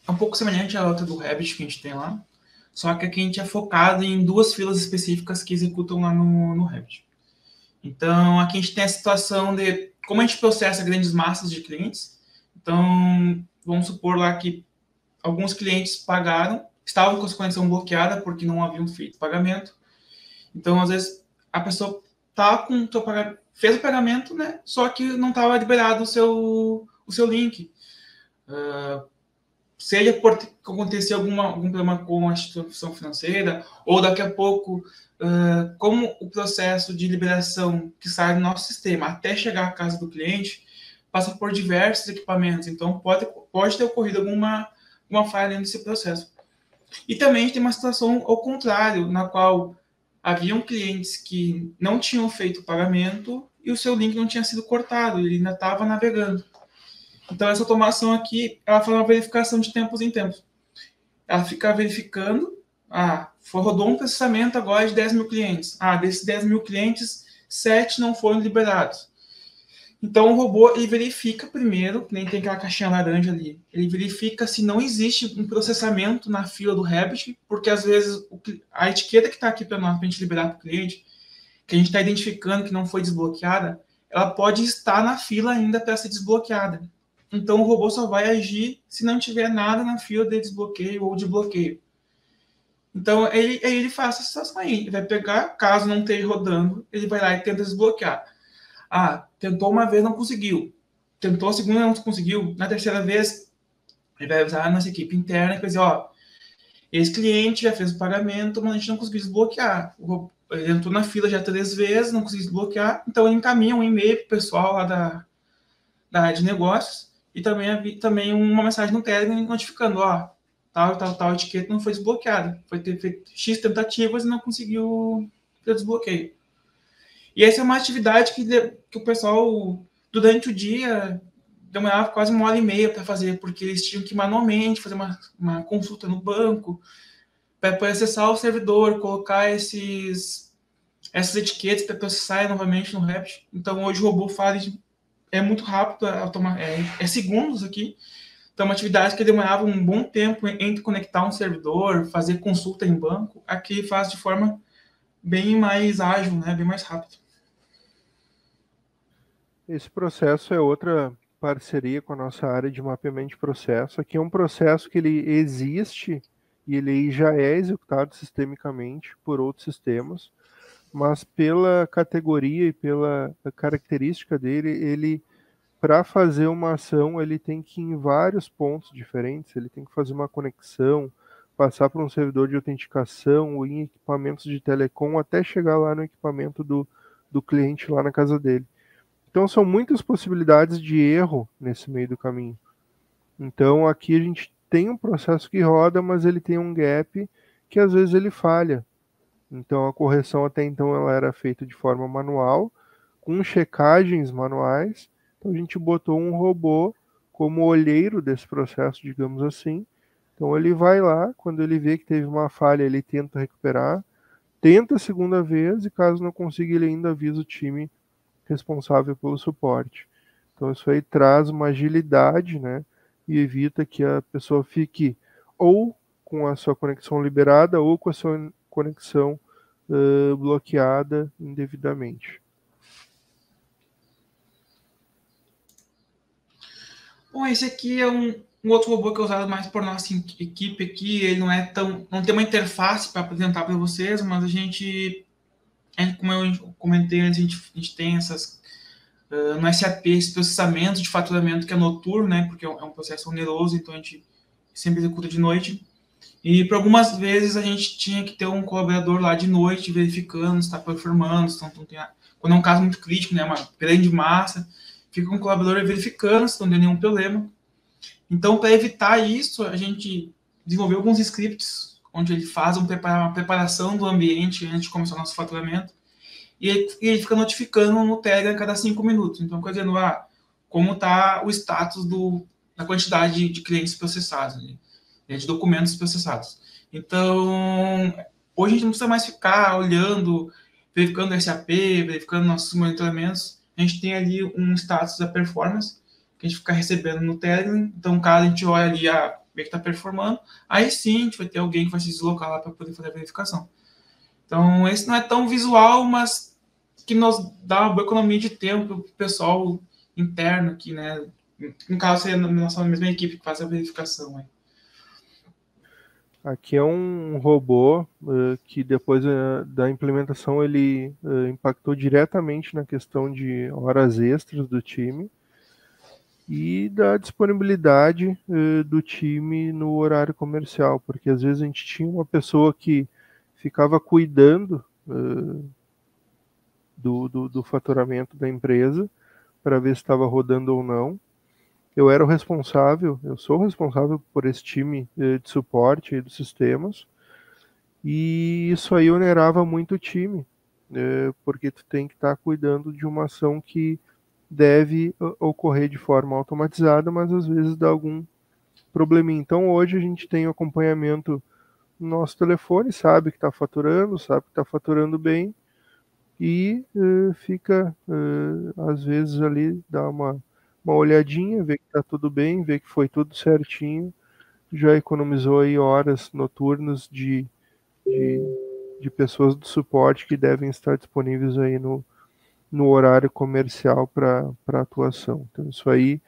é um pouco semelhante à outra do Rabbit que a gente tem lá, só que aqui a gente é focado em 2 filas específicas que executam lá no Rabbit. Então, aqui a gente tem a situação de como a gente processa grandes massas de clientes. Então, vamos supor lá que alguns clientes pagaram, estavam com a conexão bloqueada porque não haviam feito pagamento. Então, às vezes, a pessoa tá com fez o pagamento, né? Só que não estava liberado o seu link. Seja por acontecer algum problema com a instituição financeira, ou daqui a pouco, como o processo de liberação que sai do nosso sistema até chegar à casa do cliente passa por diversos equipamentos. Então, pode ter ocorrido alguma falha dentro desse processo. E também a gente tem uma situação ao contrário, na qual haviam clientes que não tinham feito o pagamento e o seu link não tinha sido cortado, ele ainda estava navegando. Então, essa automação aqui, ela faz uma verificação de tempos em tempos. Ela fica verificando, rodou um processamento agora de 10 mil clientes. Desses 10 mil clientes, 7 não foram liberados. Então, o robô, ele verifica primeiro, nem tem aquela caixinha laranja ali, ele verifica se não existe um processamento na fila do Rabbit, porque às vezes a etiqueta que está aqui para nós, para a gente liberar para o cliente, que a gente está identificando que não foi desbloqueada, ela pode estar na fila ainda para ser desbloqueada. Então, o robô só vai agir se não tiver nada na fila de desbloqueio ou de bloqueio. Então, ele faz essa situação aí. Ele vai pegar, caso não esteja rodando, ele vai lá e tenta desbloquear. Tentou uma vez, não conseguiu. Tentou a segunda, não conseguiu. Na terceira vez, ele vai usar a nossa equipe interna e vai dizer, esse cliente já fez o pagamento, mas a gente não conseguiu desbloquear. Ele entrou na fila já 3 vezes, não conseguiu desbloquear. Então, ele encaminha um e-mail para o pessoal lá da área de negócios e também uma mensagem no Telegram notificando, tal etiqueta não foi desbloqueada. Foi ter feito X tentativas e não conseguiu ter desbloqueio. E essa é uma atividade que o pessoal, durante o dia, demorava quase 1h30 para fazer, porque eles tinham que manualmente fazer uma consulta no banco, para poder acessar o servidor, colocar essas etiquetas para processar novamente no Rabbit. Então, hoje o robô é muito rápido, é segundos aqui. Então, uma atividade que demorava um bom tempo entre conectar um servidor, fazer consulta em banco, aqui faz de forma bem mais ágil, né? Bem mais rápido. Esse processo é outra parceria com a nossa área de mapeamento de processo. Aqui é um processo que ele existe e ele já é executado sistemicamente por outros sistemas, mas pela categoria e pela característica dele, ele, para fazer uma ação, ele tem que ir em vários pontos diferentes, ele tem que fazer uma conexão, passar por um servidor de autenticação ou em equipamentos de telecom até chegar lá no equipamento do cliente lá na casa dele. Então são muitas possibilidades de erro nesse meio do caminho. Então aqui a gente tem um processo que roda, mas ele tem um gap que às vezes ele falha. Então a correção até então ela era feita de forma manual, com checagens manuais. Então a gente botou um robô como olheiro desse processo, digamos assim. Então ele vai lá, quando ele vê que teve uma falha, ele tenta recuperar, tenta a segunda vez e caso não consiga, ele ainda avisa o time responsável pelo suporte. Então isso aí traz uma agilidade, né, e evita que a pessoa fique ou com a sua conexão liberada ou com a sua conexão bloqueada indevidamente. Bom, esse aqui é um outro robô que é usado mais por nossa equipe aqui. Ele não tem uma interface para apresentar para vocês, mas a gente, como eu comentei antes, a gente tem essas no SAP, esse processamento de faturamento que é noturno, né, porque é um processo oneroso, então a gente sempre executa de noite. E por algumas vezes a gente tinha que ter um colaborador lá de noite verificando se está performando, quando é um caso muito crítico, né, uma grande massa, fica um colaborador verificando se não tem nenhum problema. Então, para evitar isso, a gente desenvolveu alguns scripts onde ele faz uma preparação do ambiente antes de começar o nosso faturamento e ele fica notificando no Telegram a cada 5 minutos. Então, quer dizer, como está o status da quantidade de clientes processados, né, de documentos processados. Então, hoje a gente não precisa mais ficar olhando, verificando o SAP, verificando nossos monitoramentos. A gente tem ali um status da performance que a gente fica recebendo no Telegram. Então, caso a gente olhe ali ver que está performando, aí sim a gente vai ter alguém que vai se deslocar lá para poder fazer a verificação. Então, esse não é tão visual, mas que nos dá uma boa economia de tempo para o pessoal interno aqui, né? No caso, seria a nossa mesma equipe que faz a verificação. Aí. Aqui é um robô que depois da implementação ele impactou diretamente na questão de horas extras do time e da disponibilidade do time no horário comercial, porque às vezes a gente tinha uma pessoa que ficava cuidando do faturamento da empresa para ver se estava rodando ou não. Eu sou responsável por esse time de suporte dos sistemas, e isso aí onerava muito o time, porque tu tem que estar cuidando de uma ação que deve ocorrer de forma automatizada, mas às vezes dá algum probleminha. Então hoje a gente tem o acompanhamento no nosso telefone, sabe que está faturando bem, e fica, às vezes ali, dá uma olhadinha, ver que está tudo bem, ver que foi tudo certinho, já economizou aí horas noturnas de pessoas do suporte que devem estar disponíveis aí no horário comercial para atuação. Então isso aí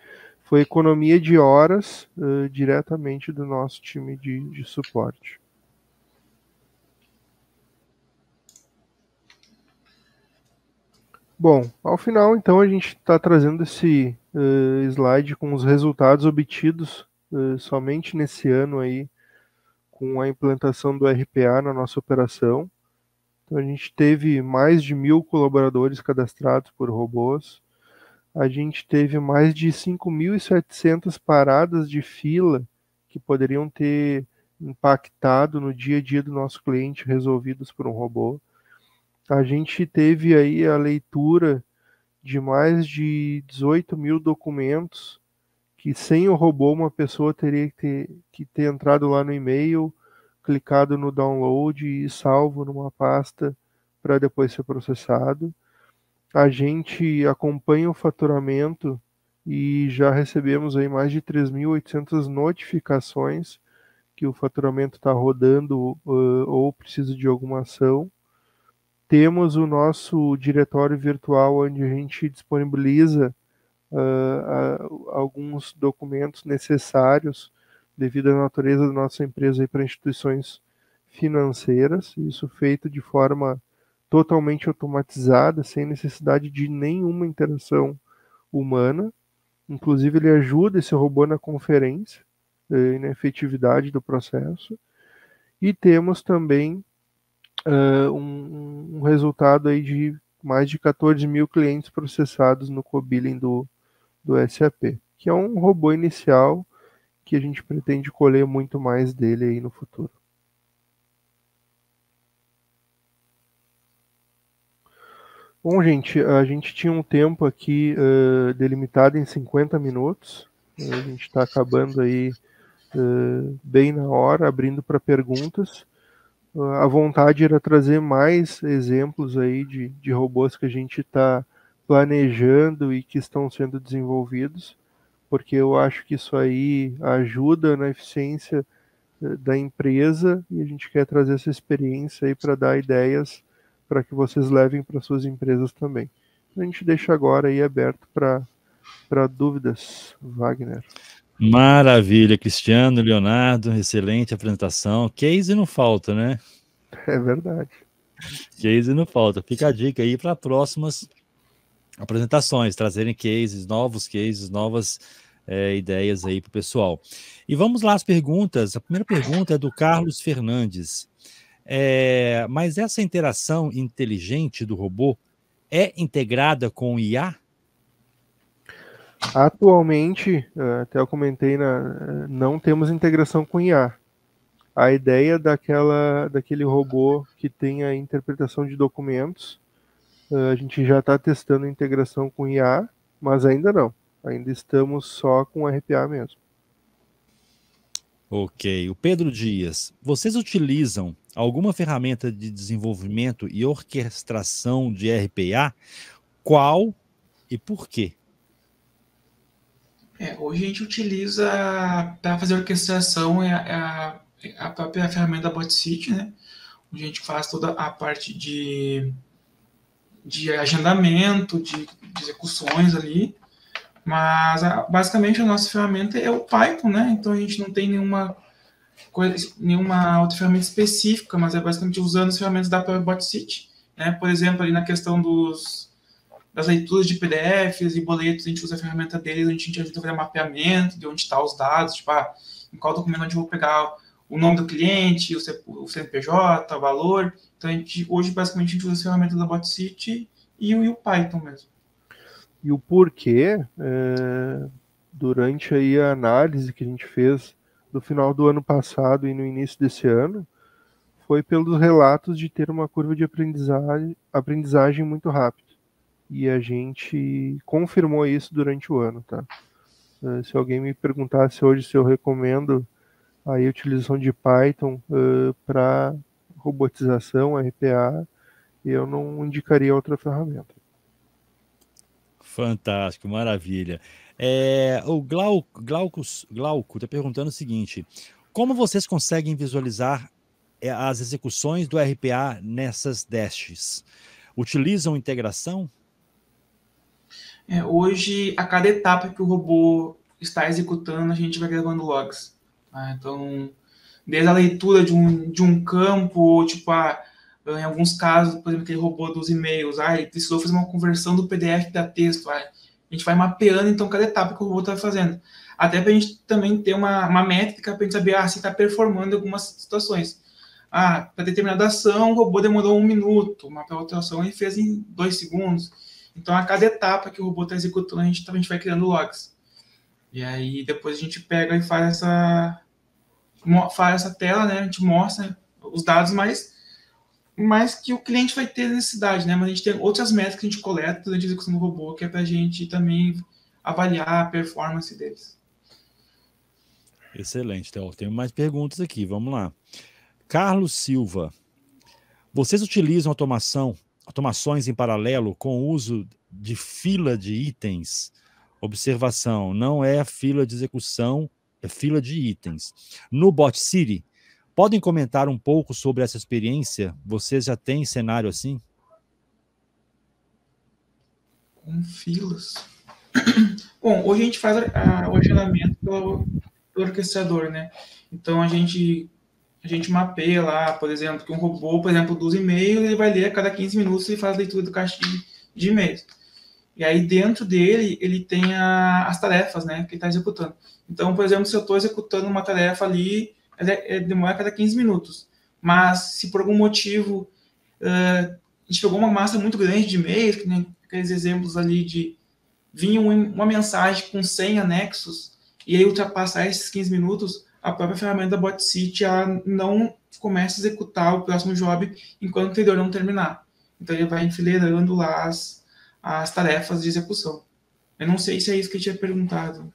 foi economia de horas diretamente do nosso time de suporte. Bom, ao final, então, a gente está trazendo esse slide com os resultados obtidos somente nesse ano aí, com a implantação do RPA na nossa operação. Então, a gente teve mais de 1.000 colaboradores cadastrados por robôs. A gente teve mais de 5.700 paradas de fila que poderiam ter impactado no dia a dia do nosso cliente, resolvidos por um robô. A gente teve aí a leitura de mais de 18.000 documentos que sem o robô uma pessoa teria que ter entrado lá no e-mail, clicado no download e salvo numa pasta para depois ser processado. A gente acompanha o faturamento e já recebemos aí mais de 3.800 notificações que o faturamento está rodando ou precisa de alguma ação. Temos o nosso diretório virtual, onde a gente disponibiliza alguns documentos necessários devido à natureza da nossa empresa para instituições financeiras, isso feito de forma totalmente automatizada, sem necessidade de nenhuma interação humana. Inclusive, ele ajuda esse robô na conferência e na efetividade do processo. E temos também um resultado aí de mais de 14.000 clientes processados no co-billing do SAP, que é um robô inicial que a gente pretende colher muito mais dele aí no futuro. Bom, gente, a gente tinha um tempo aqui delimitado em 50 minutos. A gente está acabando aí bem na hora, abrindo para perguntas. A vontade era trazer mais exemplos aí de robôs que a gente está planejando e que estão sendo desenvolvidos, porque eu acho que isso aí ajuda na eficiência da empresa e a gente quer trazer essa experiência aí para dar ideias para que vocês levem para suas empresas também. A gente deixa agora aí aberto para dúvidas, Wagner. Maravilha, Cristiano, Leonardo, excelente apresentação. Case não falta, né? É verdade. Case não falta. Fica a dica aí para próximas apresentações, trazerem novas ideias aí para o pessoal. E vamos lá as perguntas. A primeira pergunta é do Carlos Fernandes. Mas essa interação inteligente do robô é integrada com o IA? Atualmente, até eu comentei, não temos integração com IA. A ideia daquele robô que tem a interpretação de documentos, a gente já está testando a integração com IA, mas ainda não. Ainda estamos só com RPA mesmo. Ok. O Pedro Dias, vocês utilizam alguma ferramenta de desenvolvimento e orquestração de RPA? Qual e por quê? Hoje a gente utiliza para fazer orquestração a própria ferramenta da BotCity, né? Onde a gente faz toda a parte de agendamento, de execuções ali. Mas basicamente a nossa ferramenta é o Python, né? Então a gente não tem nenhuma outra ferramenta específica, mas é basicamente usando as ferramentas da própria BotCity, né? Por exemplo, ali na questão das leituras de PDFs e boletos, a gente usa a ferramenta deles, a gente ajuda a fazer mapeamento de onde estão os dados, tipo, em qual documento onde eu vou pegar o nome do cliente, o CNPJ, o valor. Então, hoje, basicamente, a gente usa as ferramentas da BotCity e o Python mesmo. E o porquê, durante aí a análise que a gente fez no final do ano passado e no início desse ano, foi pelos relatos de ter uma curva de aprendizagem muito rápida. E a gente confirmou isso durante o ano, tá? Se alguém me perguntasse hoje se eu recomendo a utilização de Python para robotização, RPA, eu não indicaria outra ferramenta. Fantástico, maravilha. O Glauco está perguntando o seguinte: como vocês conseguem visualizar as execuções do RPA nessas dashes? Utilizam integração? Hoje, a cada etapa que o robô está executando, a gente vai gravando logs. Tá? Então, desde a leitura de um campo, ou tipo, em alguns casos, por exemplo, aquele robô dos e-mails, ele precisou fazer uma conversão do PDF para texto. A gente vai mapeando, então, cada etapa que o robô está fazendo. Até para a gente também ter uma métrica para a gente saber se está performando em algumas situações. Para determinada ação, o robô demorou 1 minuto, uma outra ação ele fez em 2 segundos. Então, a cada etapa que o robô está executando, a gente vai criando logs. E aí, depois a gente pega e faz essa tela, né? A gente mostra os dados mais que o cliente vai ter necessidade, né? Mas a gente tem outras métricas que a gente coleta durante a execução do robô, que é para a gente também avaliar a performance deles. Excelente, então, tenho mais perguntas aqui, vamos lá. Carlos Silva, vocês utilizam automações em paralelo com o uso de fila de itens? Observação, não é a fila de execução, é fila de itens. No BotCity, podem comentar um pouco sobre essa experiência? Vocês já têm cenário assim? Com filas. Bom, hoje a gente faz o agendamento pelo orquestrador, né? Então a gente mapeia lá, por exemplo, que um robô, por exemplo, dos e-mails, ele vai ler a cada 15 minutos e faz a leitura do caixa de e-mails. E aí dentro dele, ele tem as tarefas, né, que ele está executando. Então, por exemplo, se eu estou executando uma tarefa ali, demora a cada 15 minutos. Mas se por algum motivo a gente pegou uma massa muito grande de e-mails, que nem aqueles exemplos ali de vinha uma mensagem com 100 anexos, e aí ultrapassar esses 15 minutos, a própria ferramenta da BotCity não começa a executar o próximo job enquanto o anterior não terminar. Então ele vai enfileirando lá as tarefas de execução. Eu não sei se é isso que eu tinha perguntado.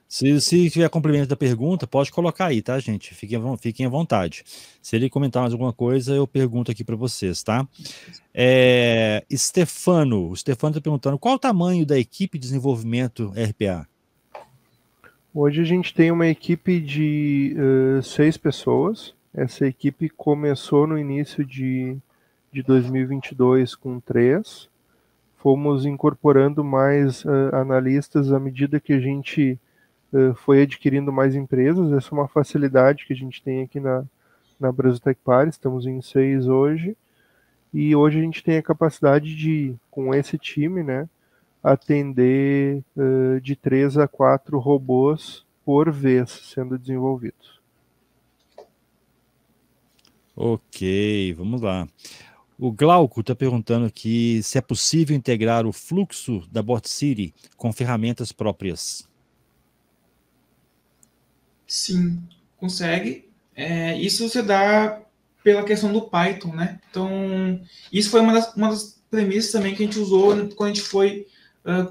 Se tiver complemento da pergunta, pode colocar aí, tá, gente? Fiquem à vontade. Se ele comentar mais alguma coisa, eu pergunto aqui para vocês, tá? O Stefano está perguntando qual o tamanho da equipe de desenvolvimento RPA? Hoje a gente tem uma equipe de 6 pessoas. Essa equipe começou no início de 2022 com 3. Fomos incorporando mais analistas à medida que a gente foi adquirindo mais empresas. Essa é uma facilidade que a gente tem aqui na Brasil Tech Party. Estamos em 6 hoje. e hoje a gente tem a capacidade de, com esse time, né, atender de 3 a 4 robôs por vez sendo desenvolvidos. Ok, vamos lá. O Glauco está perguntando aqui se é possível integrar o fluxo da Bot City com ferramentas próprias. Sim, consegue. Isso se dá pela questão do Python, né? Então, isso foi uma das premissas também que a gente usou quando a gente foi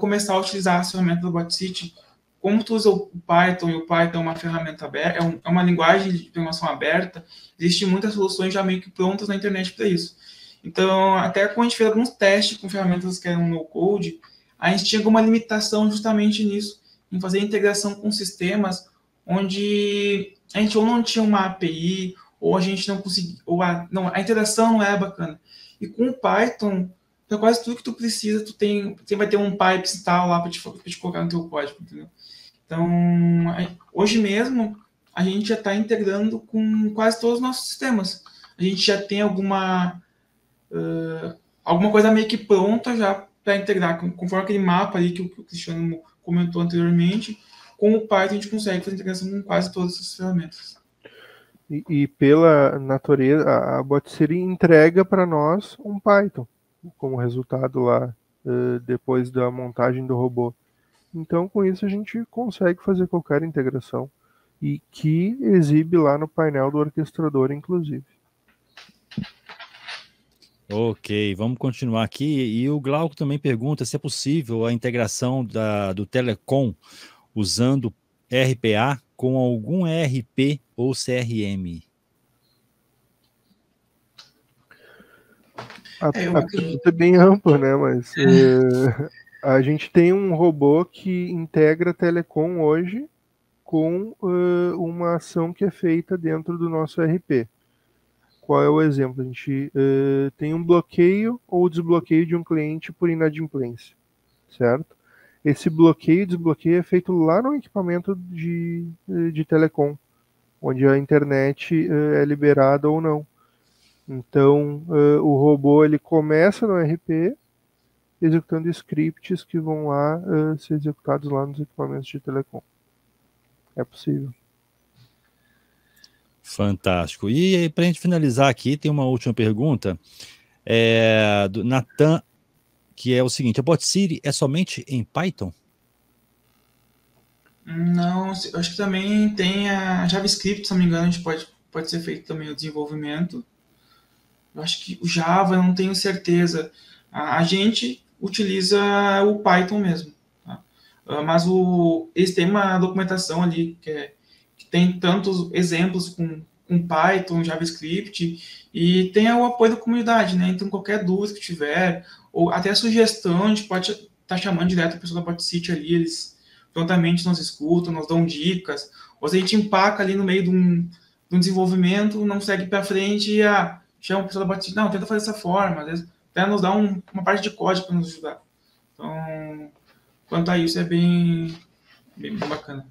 começar a utilizar as ferramentas do BotCity. Como tu usa o Python, e o Python é uma ferramenta aberta, é uma linguagem de programação aberta, existem muitas soluções já meio que prontas na internet para isso. Então, até quando a gente fez alguns testes com ferramentas que eram no-code, a gente tinha alguma limitação justamente nisso, em fazer integração com sistemas onde a gente ou não tinha uma API, ou a gente não conseguia, a interação não era bacana. E com o Python, para quase tudo que tu precisa, você vai ter um pipe install lá para te colocar no teu código, entendeu? Então, hoje mesmo, a gente já está integrando com quase todos os nossos sistemas. A gente já tem alguma coisa meio que pronta já para integrar, conforme aquele mapa ali que o Cristiano comentou anteriormente. Com o Python a gente consegue fazer integração com quase todas essas ferramentas. E pela natureza, a BotCity entrega para nós um Python como resultado lá depois da montagem do robô. Então, com isso, a gente consegue fazer qualquer integração e que exibe lá no painel do orquestrador, inclusive. Ok, vamos continuar aqui. E o Glauco também pergunta se é possível a integração do Telecom usando RPA com algum ERP ou CRM. A pergunta é bem ampla, né? Mas a gente tem um robô que integra Telecom hoje com uma ação que é feita dentro do nosso ERP. Qual é o exemplo? A gente tem um bloqueio ou desbloqueio de um cliente por inadimplência, certo? Esse bloqueio e desbloqueio é feito lá no equipamento de telecom, onde a internet é liberada ou não. Então, o robô ele começa no ERP, executando scripts que vão lá ser executados lá nos equipamentos de telecom. É possível. Fantástico. E para a gente finalizar aqui, tem uma última pergunta do Nathan, que é o seguinte: a BotCity é somente em Python? Não, eu acho que também tem a JavaScript, se não me engano, a gente pode ser feito também o desenvolvimento. Eu acho que o Java, eu não tenho certeza. A gente utiliza o Python mesmo. Tá? Mas eles têm uma documentação ali que tem tantos exemplos com Python, JavaScript, e tem o apoio da comunidade, né? Então, qualquer dúvida que tiver, ou até sugestão, a gente pode estar chamando direto a pessoa da BotCity ali, eles prontamente nos escutam, nos dão dicas, ou se a gente empaca ali no meio de um desenvolvimento, não segue para frente e chama a pessoa da BotCity, não, tenta fazer dessa forma, às vezes até nos dá uma parte de código para nos ajudar. Então, quanto a isso, é bem bacana.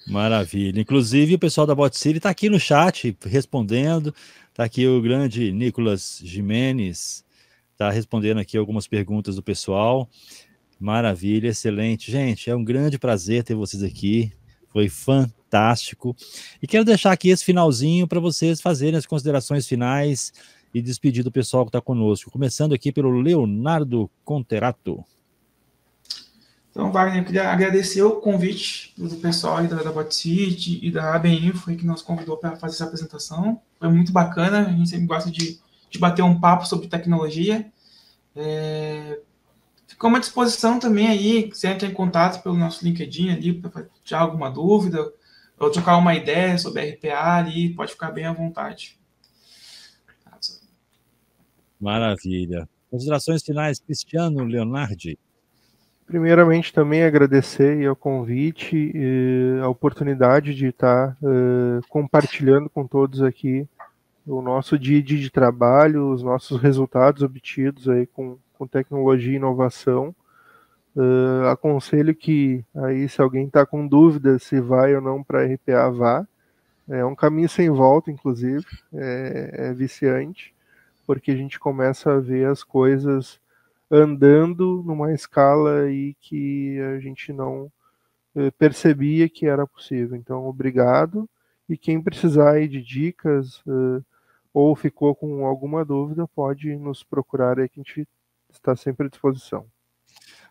Maravilha. Inclusive, o pessoal da BotCity está aqui no chat respondendo. Está aqui o grande Nicolas Jimenez, está respondendo aqui algumas perguntas do pessoal. Maravilha, excelente. Gente, é um grande prazer ter vocês aqui. Foi fantástico. E quero deixar aqui esse finalzinho para vocês fazerem as considerações finais e despedir do pessoal que está conosco. Começando aqui pelo Leonardo Conterato. Então, Wagner, eu queria agradecer o convite do pessoal aí da BotCity e da ABInfo que nos convidou para fazer essa apresentação. Foi muito bacana, a gente sempre gosta de bater um papo sobre tecnologia. Ficou à disposição também aí, se entrar em contato pelo nosso LinkedIn ali, para tirar alguma dúvida, ou trocar uma ideia sobre RPA ali, pode ficar bem à vontade. Maravilha. Considerações finais, Cristiano Leonardi. Primeiramente, também agradecer o convite e a oportunidade de estar compartilhando com todos aqui o nosso dia a dia de trabalho, os nossos resultados obtidos aí com tecnologia e inovação. Aconselho que aí, se alguém está com dúvida se vai ou não para RPA, vá. É um caminho sem volta, inclusive, é viciante, porque a gente começa a ver as coisas andando numa escala aí que a gente não percebia que era possível. Então, obrigado. E quem precisar aí de dicas ou ficou com alguma dúvida, pode nos procurar aí que a gente está sempre à disposição.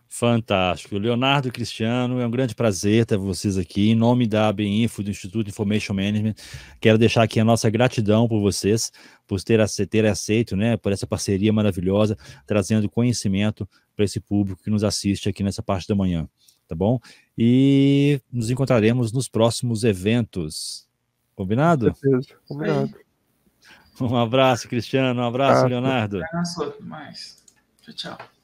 Fantástico. Leonardo e Cristiano, é um grande prazer ter vocês aqui. Em nome da ABInfo, do Instituto Information Management, quero deixar aqui a nossa gratidão por vocês, por ter aceito, né, por essa parceria maravilhosa, trazendo conhecimento para esse público que nos assiste aqui nessa parte da manhã, tá bom? E nos encontraremos nos próximos eventos. Combinado? Com certeza, combinado. Um abraço, Cristiano. Um abraço, Leonardo. Um abraço, mais. Tchau, tchau.